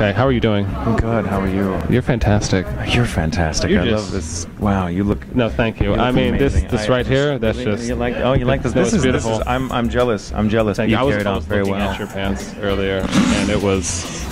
Okay, how are you doing? I'm good. How are you? You're fantastic. You're fantastic. I love this. Wow, you look. No, thank you. I mean, amazing. this right here. That's really, just. You like? Oh, you like this? No, This it's is beautiful. This is, I'm jealous. I'm jealous. Thank You you. I was carried on very looking well. at your pants earlier, and it was.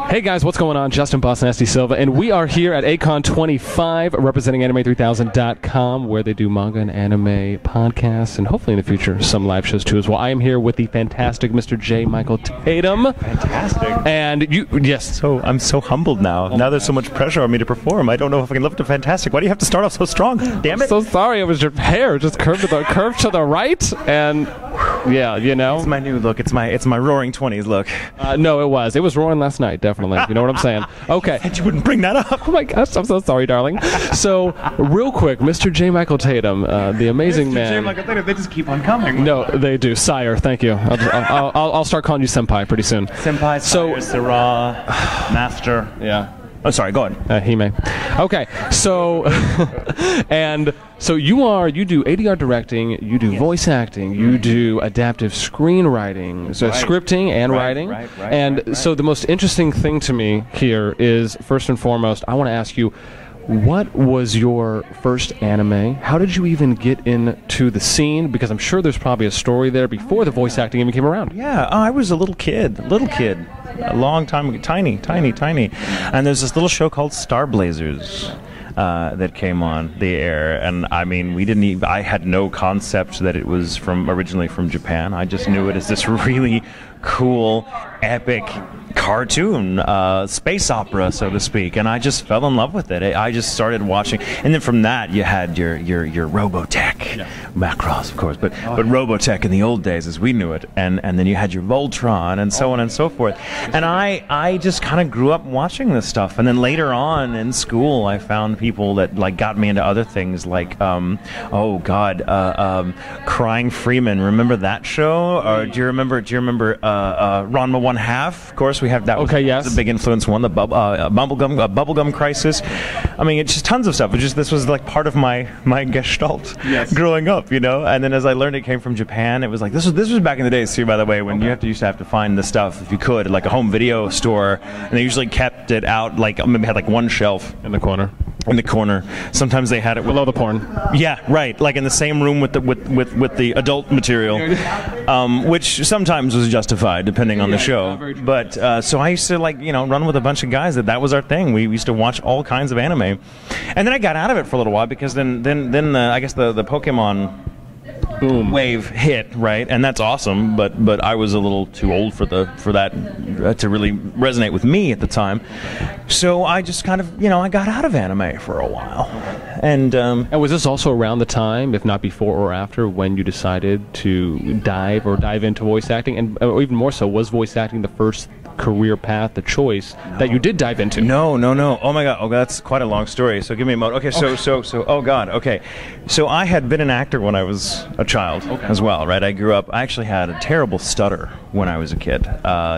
Hey guys, what's going on? Justin Bossnasti Silva, and we are here at A3K 25 representing Anime3000.com, where they do manga and anime podcasts, and hopefully in the future some live shows too as well. I am here with the fantastic Mr. J. Michael Tatum. Fantastic. And you, yes. So I'm so humbled now. Now there's so much pressure on me to perform. I don't know if I can live up to fantastic. Why do you have to start off so strong? Damn it. I'm so sorry. It was your hair just curved to the right, and yeah, you know. It's my new look. It's my Roaring 20s look. No, it was roaring last night, definitely. You know what I'm saying? Okay. And you wouldn't bring that up. Oh my gosh, I'm so sorry, darling. So, real quick, Mr. J. Michael Tatum, the amazing Mr. man. J. Michael Tatum, they just keep on coming. No, they do. Sire, thank you. I'll start calling you senpai pretty soon. Senpai, So- Sirah, Master. Yeah. Oh, sorry, go ahead. He may. Okay, so and so you do ADR directing, you do voice acting, you do adaptive screenwriting, so scripting and writing. Right. So the most interesting thing to me here is, first and foremost, I want to ask you, what was your first anime? How did you even get into the scene? Because I'm sure there's probably a story there before the voice acting even came around. Yeah, I was a little kid, a long time ago, tiny. And there's this little show called Star Blazers that came on the air, and I mean, I had no concept that it was originally from Japan. I just knew it as this really cool, epic cartoon, space opera, so to speak, and I just fell in love with it. I just started watching, and then from that you had your Robotech, Macross, of course, but Robotech in the old days as we knew it, and then you had your Voltron, and so on and so forth. And I just kind of grew up watching this stuff, and then later on in school I found people that like got me into other things like Crying Freeman. Remember that show? Or do you remember Ranma 1/2? Of course, we have that. Okay, yes. Was a big influence one. The bubblegum crisis. I mean, it's just tons of stuff. This was like part of my gestalt growing up, you know. And then as I learned it came from Japan, it was like this was back in the days too, by the way, when you used to have to find the stuff if you could, like a home video store, and they usually kept it out like maybe had like one shelf In the corner. Sometimes they had it Below the porn. Yeah, right. Like in the same room with the adult material, which sometimes was justified depending on the show. But so I used to run with a bunch of guys that was our thing. We used to watch all kinds of anime, and then I got out of it for a little while because then I guess the Pokemon boom wave hit, right? And that's awesome, but I was a little too old for that to really resonate with me at the time. So I just kind of I got out of anime for a while. And was this also around the time, if not before or after, when you decided to dive into voice acting? And even more so, was voice acting the first career path, the choice that you did dive into? No. Oh my God. Oh, that's quite a long story. So give me a moment. Okay. So. Oh God. Okay. So I had been an actor when I was a child as well, right? I grew up. I actually had a terrible stutter when I was a kid,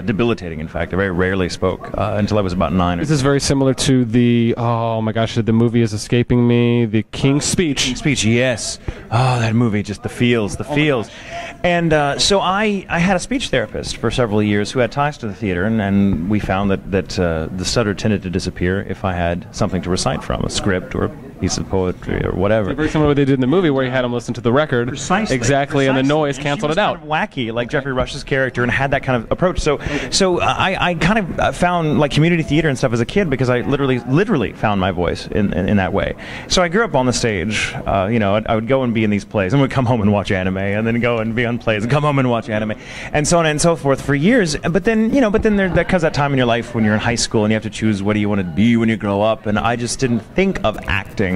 debilitating. In fact, I very rarely spoke until I was about 9. This is very similar to the the movie is escaping me, the King's Speech. King's Speech. Yes. Oh, that movie. Just the feels. And so I had a speech therapist for several years who had ties to the theater, and we found that the stutter tended to disappear if I had something to recite from, a script or a piece of poetry or whatever. Very similar to what they did in the movie where you had him listen to the record. Precisely. And the noise canceled it out. Kind of wacky, like Jeffrey Rush's character, and had that kind of approach. So I kind of found like community theater and stuff as a kid because I literally found my voice in that way. So I grew up on the stage. I would go and be in these plays, and would come home and watch anime, and then go and be on plays, and come home and watch anime, and so on and so forth for years. But then there comes that time in your life when you're in high school and you have to choose what do you want to be when you grow up. And I just didn't think of acting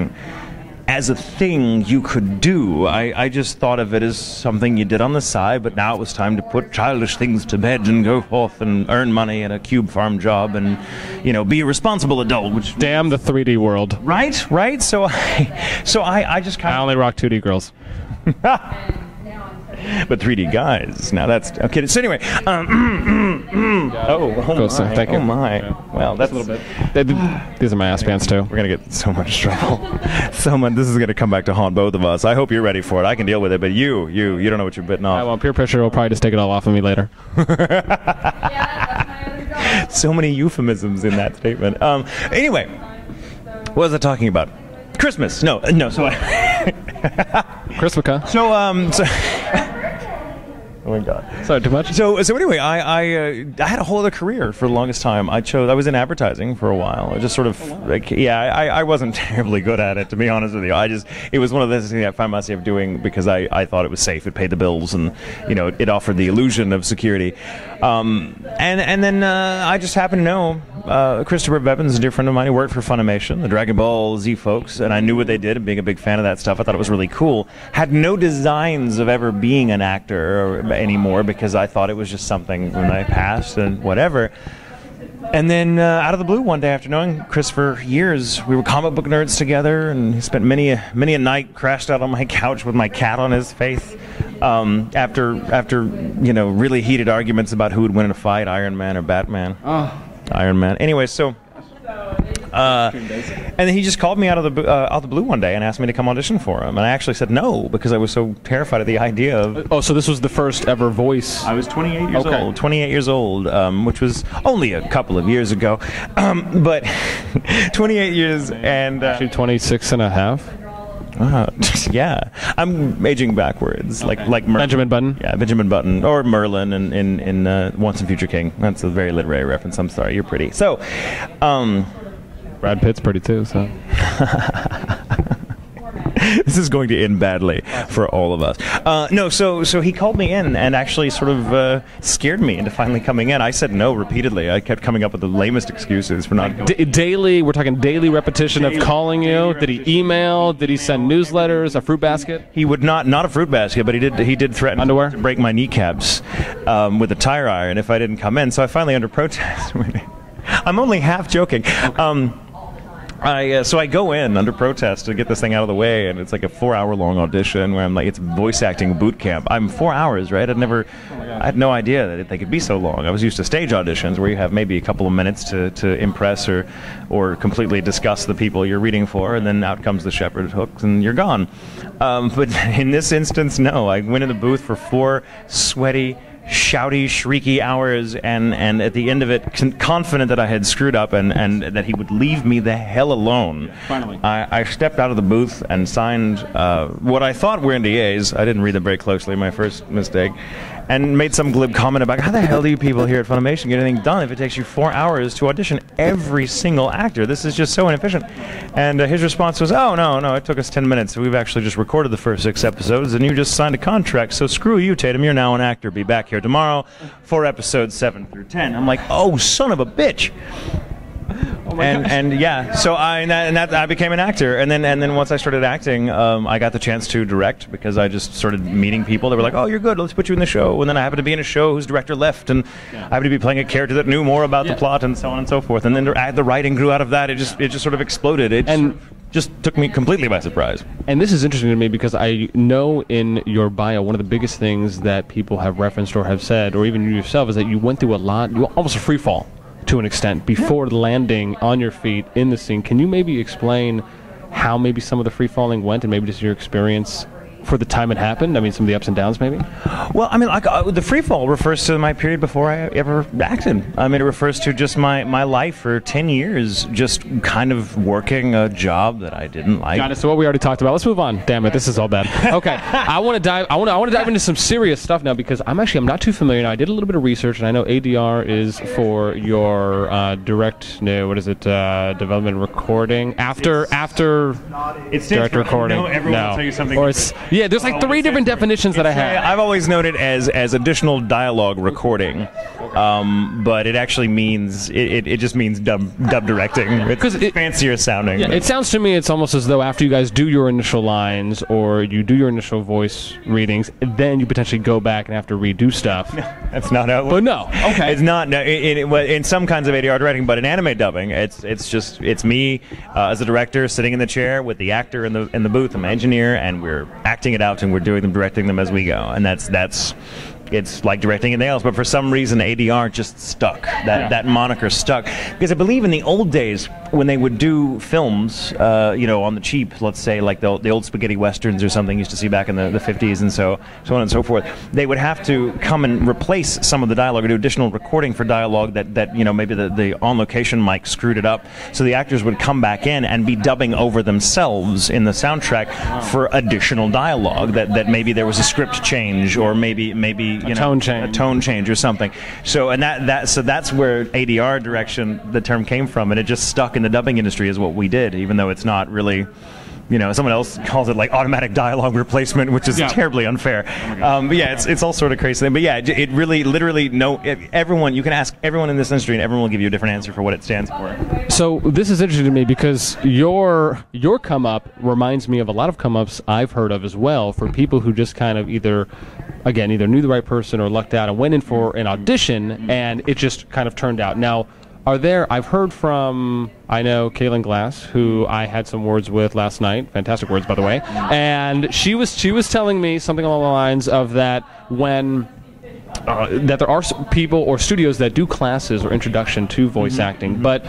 as a thing you could do. I just thought of it as something you did on the side, but now it was time to put childish things to bed and go forth and earn money at a cube farm job and, be a responsible adult. Which damn the 3D world. Right. So I just kind of... I only rock 2D girls. but 3D guys. Now that's okay. So anyway, oh my, thank you. Oh my. Yeah. Well, that's a little bit. These are my ass pants too. We're gonna get so much trouble. This is gonna come back to haunt both of us. I hope you're ready for it. I can deal with it, but you don't know what you're bitten off. Well, peer pressure will probably just take it all off of me later. So many euphemisms in that statement. Anyway, what was I talking about? Christmas. No. So Christmas. So oh my God. Sorry, too much? So anyway, I had a whole other career for the longest time. I was in advertising for a while. I just sort of I wasn't terribly good at it, to be honest with you. It was one of those things I found myself doing because I thought it was safe. It paid the bills, and it offered the illusion of security. And then I just happened to know Christopher Bevins, a dear friend of mine who worked for Funimation, the Dragon Ball Z folks, and I knew what they did, and being a big fan of that stuff, I thought it was really cool. Had no designs of ever being an actor anymore because I thought it was just something when I passed and whatever. And then out of the blue one day, after knowing Chris for years, we were comic book nerds together, and he spent many a night crashed out on my couch with my cat on his face after really heated arguments about who would win in a fight, Iron Man or Batman. Oh. Iron Man. Anyway, so and then he just called me out of the blue one day and asked me to come audition for him, and I actually said no because I was so terrified of the idea of. Oh, so this was the first ever voice. I was 28 years old. 28 years old, which was only a couple of years ago, but 28 years and actually 26 and a half. Yeah, I'm aging backwards, like Merlin. Benjamin Button. Yeah, Benjamin Button or Merlin in Once and Future King. That's a very literary reference. I'm sorry, you're pretty. So, Brad Pitt's pretty too. So. This is going to end badly for all of us. No, so he called me in and actually sort of scared me into finally coming in. I said no repeatedly. I kept coming up with the lamest excuses for not going. Daily, we're talking daily repetition of calling you. Did he email? Did he send newsletters? A fruit basket? He would not a fruit basket, but he did threaten underwear? To break my kneecaps with a tire iron if I didn't come in. So I finally, under protest, I'm only half joking. Okay. So I go in under protest to get this thing out of the way, and it's like a 4-hour-long audition where I'm like, it's voice acting boot camp. I'm 4 hours, right? I had no idea that they could be so long. I was used to stage auditions where you have maybe a couple of minutes to impress or completely disgust the people you're reading for, and then out comes the shepherd hooks and you're gone. But in this instance, no. I went in the booth for 4 sweaty, shouty, shrieky hours, and at the end of it, confident that I had screwed up and that he would leave me the hell alone. Yeah, finally. I stepped out of the booth and signed what I thought were NDAs. I didn't read them very closely, my first mistake, and made some glib comment about, how the hell do you people here at Funimation get anything done if it takes you 4 hours to audition every single actor? This is just so inefficient. And his response was, oh, no, it took us 10 minutes. We've actually just recorded the first 6 episodes, and you just signed a contract, so screw you, Tatum. You're now an actor. Be back here tomorrow for episodes 7 through 10. I'm like, oh, son of a bitch. Oh and yeah, so I became an actor, and then once I started acting, I got the chance to direct because I just started meeting people that were like, oh, you're good, let's put you in the show. And then I happened to be in a show whose director left, and I happened to be playing a character that knew more about the plot and so on and so forth. And then the writing grew out of that. It just sort of exploded. It just took me completely by surprise. And this is interesting to me because I know in your bio one of the biggest things that people have referenced or have said, or even you yourself, is that you went through a lot, almost a free fall to an extent before landing on your feet in the scene. Can you maybe explain how maybe some of the free falling went, and maybe just your experience for the time it happened? I mean, some of the ups and downs, maybe? Well, I mean, the free fall refers to my period before I ever acted. I mean, it refers to just my life for 10 years, just kind of working a job that I didn't like. Got it. So what we already talked about. Let's move on. Damn it, this is all bad. Okay, I want to dive into some serious stuff now because I'm not too familiar. Now, I did a little bit of research, and I know ADR is for your development recording after direct recording. No, everyone will tell you something. Or it's there's like 3 different definitions that I have. I've always known it as additional dialogue recording. But it actually means it just means dub directing. It's fancier sounding. Yeah, it sounds to me it's almost as though after you guys do your initial lines or you do your initial voice readings, then you potentially go back and have to redo stuff. That's not how it works. But no, okay, it's not. No, in some kinds of ADR directing, but in anime dubbing, it's me as a director sitting in the chair with the actor in the booth, I'm an engineer, and we're acting it out and we're directing them as we go, and that's. It's like directing anything else, but for some reason ADR just stuck. That moniker stuck because I believe in the old days when they would do films, on the cheap, let's say like the old spaghetti westerns or something you used to see back in the 50s and so on and so forth. They would have to come and replace some of the dialogue or do additional recording for dialogue that maybe the on location mic screwed it up. So the actors would come back in and be dubbing over themselves in the soundtrack for additional dialogue that maybe there was a script change or maybe a tone change or something. So that's where ADR direction, the term came from, and it just stuck in the dubbing industry is what we did, even though it's not really. Someone else calls it like automatic dialogue replacement, which is terribly unfair. But yeah, it's all sort of crazy. But yeah, it really, literally, everyone, you can ask everyone in this industry and everyone will give you a different answer for what it stands for. So this is interesting to me because your come up reminds me of a lot of come ups I've heard of as well for people who just kind of either knew the right person or lucked out and went in for an audition and it just kind of turned out. Now, I've heard from, I know Kaylin Glass, who I had some words with last night, fantastic words by the way, and she was telling me something along the lines of that when that there are people or studios that do classes or introduction to voice acting, but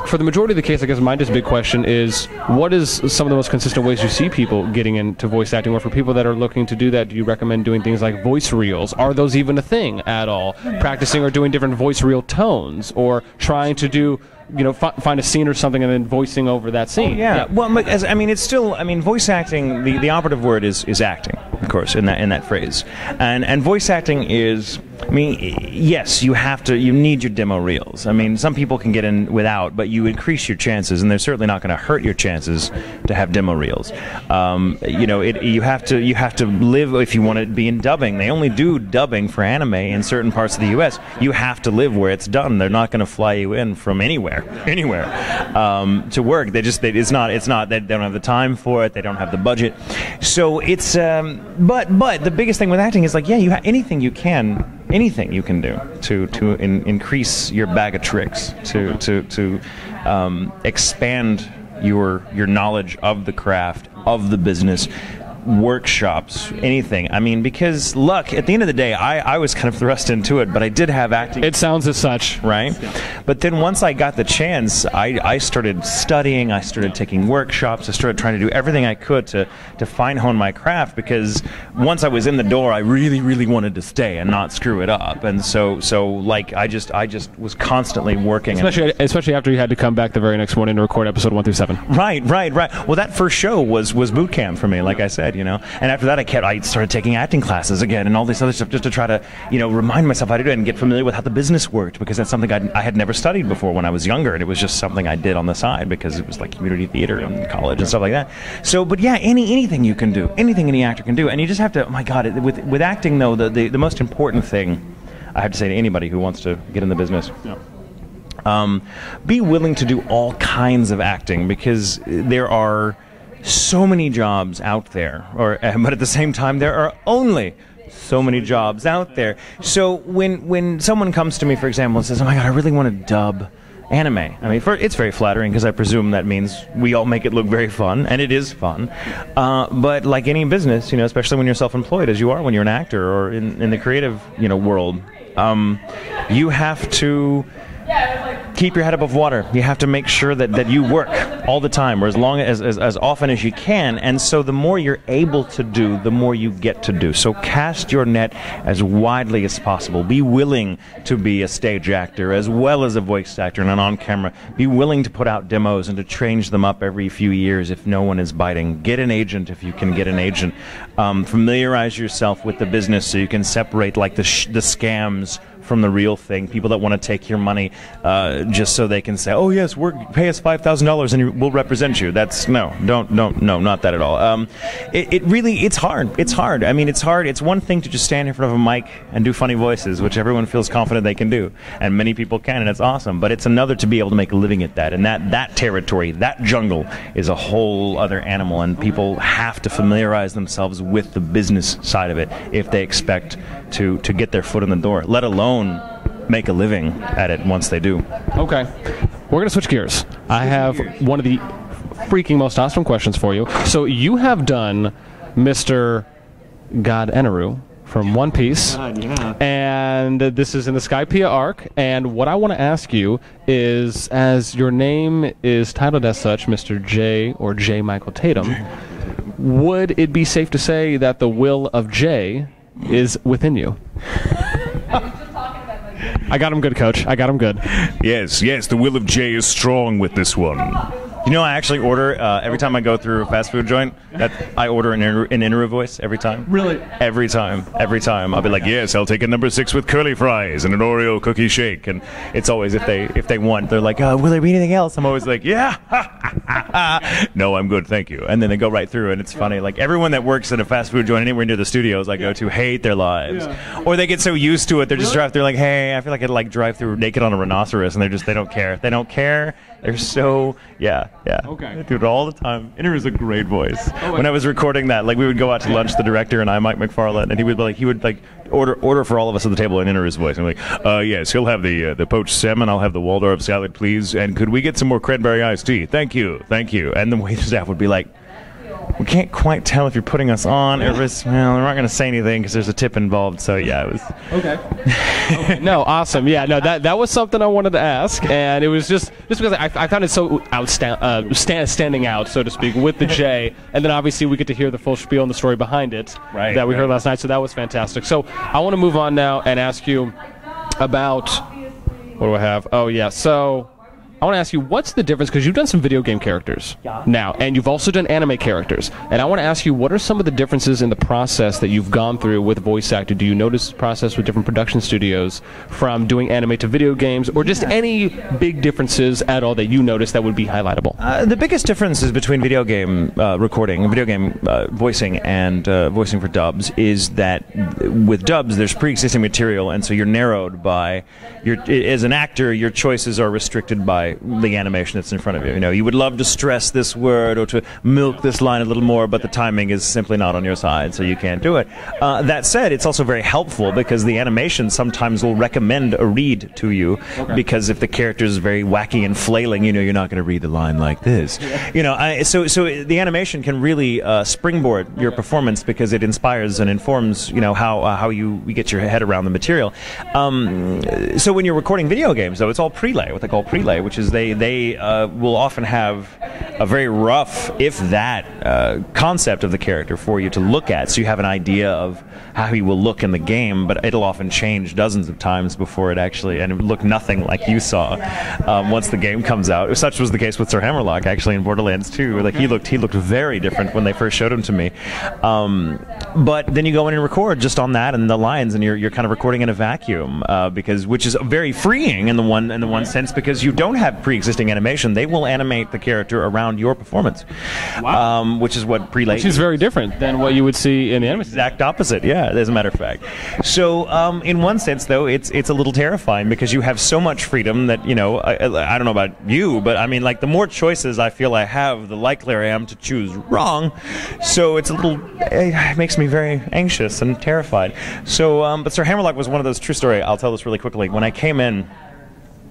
for the majority of the case, I guess my just big question is, what is some of the most consistent ways you see people getting into voice acting? Or for people that are looking to do that, do you recommend doing things like voice reels? Are those even a thing at all? Practicing or doing different voice reel tones, or trying to do find a scene or something and then voicing over that scene. Oh, yeah. Well, it's still. Voice acting. The operative word is acting, of course, in that phrase. And voice acting is. Yes, you need your demo reels. Some people can get in without, but you increase your chances, and they're certainly not going to hurt your chances to have demo reels. You have to live if you want to be in dubbing. They only do dubbing for anime in certain parts of the U.S. You have to live where it's done. They're not going to fly you in from anywhere to work. They don't have the time for it. They don't have the budget. So it's but the biggest thing with acting is anything you can do to increase your bag of tricks, to expand your knowledge of the craft, of the business, workshops, anything. Because luck, at the end of the day, I was kind of thrust into it, but I did have acting. It sounds as such. Right? But then once I got the chance, I started studying, I started taking workshops, I started trying to do everything I could to fine-hone my craft, because once I was in the door, I really, really wanted to stay and not screw it up. And so I just was constantly working. Especially after you had to come back the very next morning to record episode 1 through 7. Right. Well, that first show was boot camp for me, like I said. And after that I started taking acting classes again and all this other stuff just to try to remind myself how to do it and get familiar with how the business worked, because that's something I had never studied before when I was younger, and it was just something I did on the side because it was like community theater in college and stuff like that. So but yeah, anything you can do, anything any actor can do, and you just have to, oh my god, with acting though, the most important thing I have to say to anybody who wants to get in the business, be willing to do all kinds of acting, because there are so many jobs out there, but at the same time there are only so many jobs out there. So when someone comes to me, for example, and says, oh my god, I really want to dub anime, it's very flattering, because I presume that means we all make it look very fun, and it is fun. But like any business, especially when you're self-employed, as you are when you're an actor or in the creative world, you have to keep your head above water. You have to make sure that you work all the time, or as often as you can. And so the more you're able to do, the more you get to do. So cast your net as widely as possible. Be willing to be a stage actor as well as a voice actor and an on-camera. Be willing to put out demos and to change them up every few years if no one is biting. Get an agent if you can get an agent. Familiarize yourself with the business so you can separate the scams from the real thing. People that want to take your money just so they can say, "Oh yes, pay us $5,000 and we'll represent you." That's no, not that at all. It's hard. It's hard. I mean, it's hard. It's one thing to just stand in front of a mic and do funny voices, which everyone feels confident they can do, and many people can, and it's awesome. But it's another to be able to make a living at that, and that territory, that jungle, is a whole other animal, and people have to familiarize themselves with the business side of it if they expect to get their foot in the door, let alone make a living at it once they do. Okay. We're going to switch gears. I have one of the freaking most awesome questions for you. So you have done Mr. God Eneru from One Piece. God, yeah. And this is in the Skypiea arc. And what I want to ask you is, as your name is titled as such, Mr. J or J. Michael Tatum, would it be safe to say that the will of J is within you? I got him good, Coach. I got him good. Yes, the will of J is strong with this one. You know, I actually order, every time I go through a fast food joint, I order an Inaru voice every time. Really? Every time. I'll be like, Yes, I'll take a number 6 with curly fries and an Oreo cookie shake. and it's always if they want, they're like, will there be anything else? I'm always like, yeah. No, I'm good, thank you. And then they go right through, and it's funny. Like, everyone that works at a fast food joint anywhere near the studios I go to hate their lives. Yeah. Or they get so used to it, they're just drive through like, hey, I feel like I'd like drive through naked on a rhinoceros, and they don't care. They don't care. They're so, yeah. Okay. They do it all the time. Inaru is a great voice. Oh, when I was recording that, like, we would go out to lunch, the director and I, Mike McFarlane, and he would order for all of us at the table in Inaru's voice. And I'm like, yes, he'll have the poached salmon, I'll have the Waldorf salad, please, and could we get some more cranberry iced tea? Thank you. And the wait staff would be like, we can't quite tell if you're putting us on, or if we're not going to say anything because there's a tip involved. So yeah, it was okay. No, awesome. Yeah, no, that was something I wanted to ask, and it was just because I found it so standing out, so to speak, with the J, and then obviously we get to hear the full spiel and the story behind it that we heard last night. So that was fantastic. So I want to move on now and ask you about, what do I have? Oh yeah, so I want to ask you, what's the difference, because you've done some video game characters now, and you've also done anime characters, and I want to ask you, what are some of the differences in the process that you've gone through with voice acting? Do you notice the process with different production studios from doing anime to video games, or just any big differences at all that you notice that would be highlightable? The biggest differences between video game recording, video game voicing, and voicing for dubs is that with dubs, there's pre-existing material, and so you're narrowed by, as an actor, your choices are restricted by the animation that's in front of you. You know, you would love to stress this word or to milk this line a little more, but the timing is simply not on your side, so you can't do it. That said, it's also very helpful because the animation sometimes will recommend a read to you, because if the character is very wacky and flailing, you know, you're not going to read the line like this. You know, so the animation can really springboard your performance because it inspires and informs, you know, how you get your head around the material. So when you're recording video games, though, it's all prelay, what they call prelay, which is they will often have a very rough, if that, concept of the character for you to look at, so you have an idea of how he will look in the game, but it'll often change dozens of times before it actually, and it would look nothing like you saw once the game comes out. Such was the case with Sir Hammerlock, actually, in Borderlands 2. Like, he looked very different when they first showed him to me. But then you go in and record just on that and the lines, and you're kind of recording in a vacuum, which is very freeing in the one sense, because you don't have pre-existing animation. They will animate the character around your performance. Wow. Which is what prelay Which is very different than what you would see in the animation. Exact opposite, yeah, as a matter of fact. So, in one sense, though, it's a little terrifying because you have so much freedom that, you know, I don't know about you, but I mean, like, the more choices I feel I have, the likelier I am to choose wrong. So it makes me very anxious and terrified. So, but Sir Hammerlock was one of those, true story, I'll tell this really quickly. When I came in,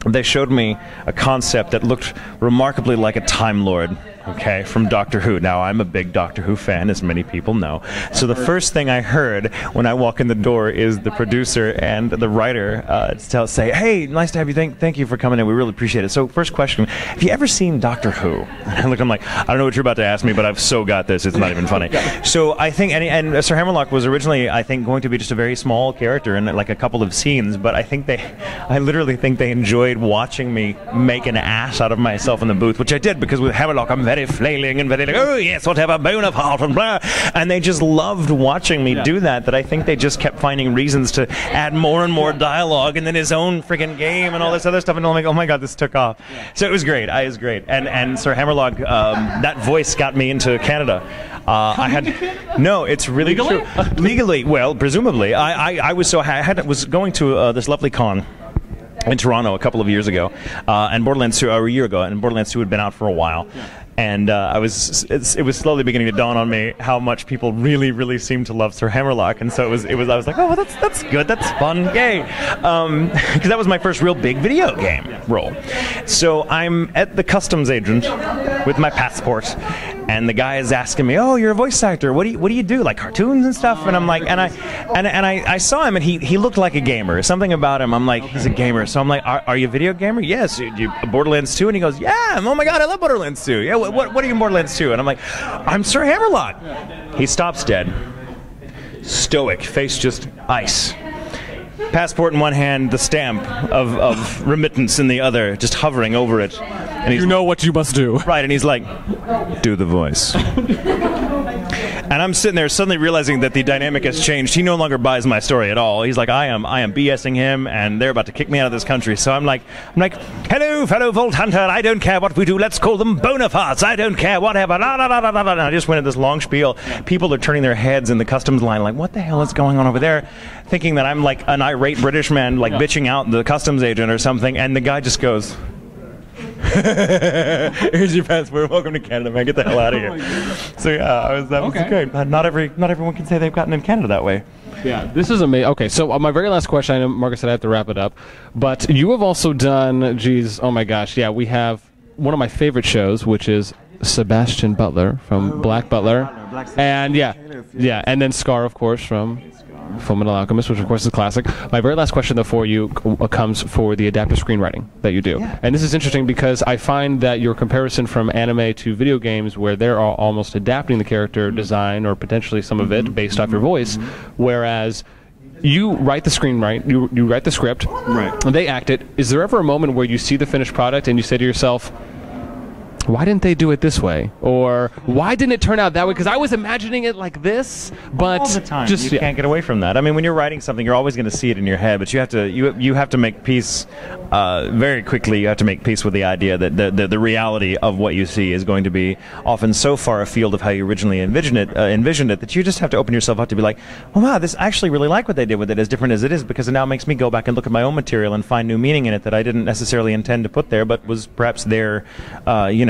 they showed me a concept that looked remarkably like a Time Lord, okay, from Doctor Who. Now, I'm a big Doctor Who fan, as many people know. So the first thing I heard when I walk in the door is the producer and the writer say, hey, nice to have you. Thank you for coming in. We really appreciate it. So first question, have you ever seen Doctor Who? And I'm like, I don't know what you're about to ask me, but I've so got this, it's not even funny. So I think, and Sir Hammerlock was originally, I think, going to be just a very small character in like a couple of scenes, but I literally think they enjoyed watching me make an ass out of myself in the booth, which I did, because with Hammerlock, I'm very very flailing and very like, oh yes, whatever, Bonaparte and blah. And they just loved watching me do that I think they just kept finding reasons to add more and more dialogue and then his own freaking game and all this other stuff. And I'm like, oh my God, this took off. So it was great. It was great. And Sir Hammerlock, that voice got me into Canada. No, it's really Legally? true. Legally, well, presumably. I was was going to this lovely con in Toronto a couple of years ago, and Borderlands 2, or a year ago, and Borderlands 2 had been out for a while. And it was slowly beginning to dawn on me how much people really, really seemed to love Sir Hammerlock, and so I was like, oh, well, that's good, that's fun, yay, because that was my first real big video game role. So I'm at the customs agent with my passport, and the guy is asking me, oh, you're a voice actor, what do you do, like cartoons and stuff? And I'm like, and I saw him, and he looked like a gamer. Something about him, I'm like, he's a gamer. So I'm like, are you a video gamer? Yes. You Borderlands 2? And he goes, yeah. Oh my God, I love Borderlands 2. Yeah. What are you in Borderlands 2? And I'm like, I'm Sir Hammerlock. He stops dead. Stoic, face just ice. Passport in one hand, the stamp of remittance in the other, just hovering over it. And You know what you must do. Right, and he's like, do the voice. And I'm sitting there suddenly realizing that the dynamic has changed. He no longer buys my story at all. He's like, I am BSing him, and they're about to kick me out of this country. So I'm like, hello, fellow Vault Hunter. I don't care what we do. Let's call them Bonapartes. I don't care, whatever. And I just went into this long spiel. People are turning their heads in the customs line, like, what the hell is going on over there? Thinking that I'm like an irate British man, like bitching out the customs agent or something. And the guy just goes, here's your passport. Welcome to Canada, man. Get the hell out of here. So yeah, that was great. Not everyone can say they've gotten in Canada that way. Yeah, this is amazing. Okay, so my very last question, I know Marcus said I have to wrap it up, but you have also done, geez, oh my gosh, yeah, we have one of my favorite shows, which is Sebastian Butler from Black Butler. And yeah, and then Scar, of course, from Fullmetal Alchemist, which of course is a classic. My very last question, though, for you comes for the adaptive screenwriting that you do. Yeah. And this is interesting because I find that your comparison from anime to video games, where they're almost adapting the character design or potentially some of it based off your voice, whereas you write the screenwrite, you write the script, right, and they act it. Is there ever a moment where you see the finished product and you say to yourself, why didn't they do it this way? Or why didn't it turn out that way? Because I was imagining it like this, but all the time. You can't get away from that. I mean, when you're writing something, you're always going to see it in your head, but you have to make peace very quickly. You have to make peace with the idea that the reality of what you see is going to be often so far afield of how you originally envisioned it that you just have to open yourself up to be like, oh wow, this I actually really like what they did with it, as different as it is, because it now makes me go back and look at my own material and find new meaning in it that I didn't necessarily intend to put there, but was perhaps there,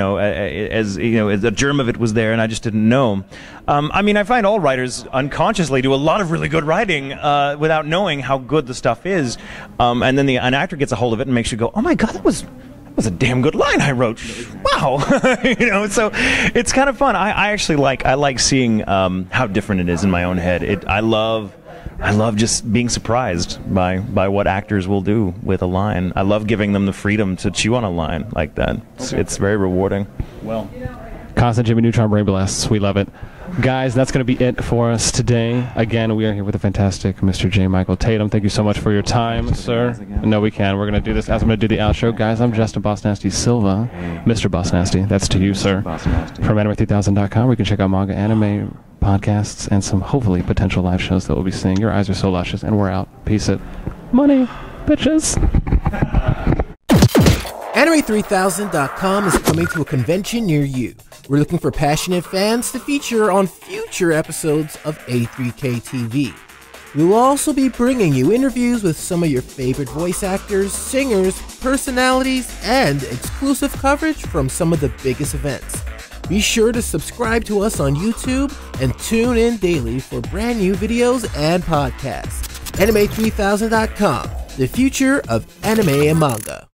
as a germ of it was there, and I just didn't know. I mean, I find all writers unconsciously do a lot of really good writing without knowing how good the stuff is, and then an actor gets a hold of it and makes you go, "Oh my God, that was a damn good line I wrote! Wow!" So it's kind of fun. I actually like seeing how different it is in my own head. I love just being surprised by what actors will do with a line. I love giving them the freedom to chew on a line like that. It's very rewarding. Well, Constant Jimmy Neutron Brain Blasts, we love it. Guys, that's going to be it for us today. Again, we are here with the fantastic Mr. J. Michael Tatum. Thank you so much for your time, sir. No, we can. We're going to do this as I'm going to do the outro. Guys, I'm Justin Bossnasti Silva. Mr. Bossnasti, that's to you, sir. From anime3000.com, where you can check out manga, anime, podcasts, and some hopefully potential live shows that we'll be seeing. Your eyes are so luscious, and we're out. Peace it. Money, bitches. Anime3000.com is coming to a convention near you. We're looking for passionate fans to feature on future episodes of A3K TV. We will also be bringing you interviews with some of your favorite voice actors, singers, personalities, and exclusive coverage from some of the biggest events. Be sure to subscribe to us on YouTube and tune in daily for brand new videos and podcasts. Anime3000.com, the future of anime and manga.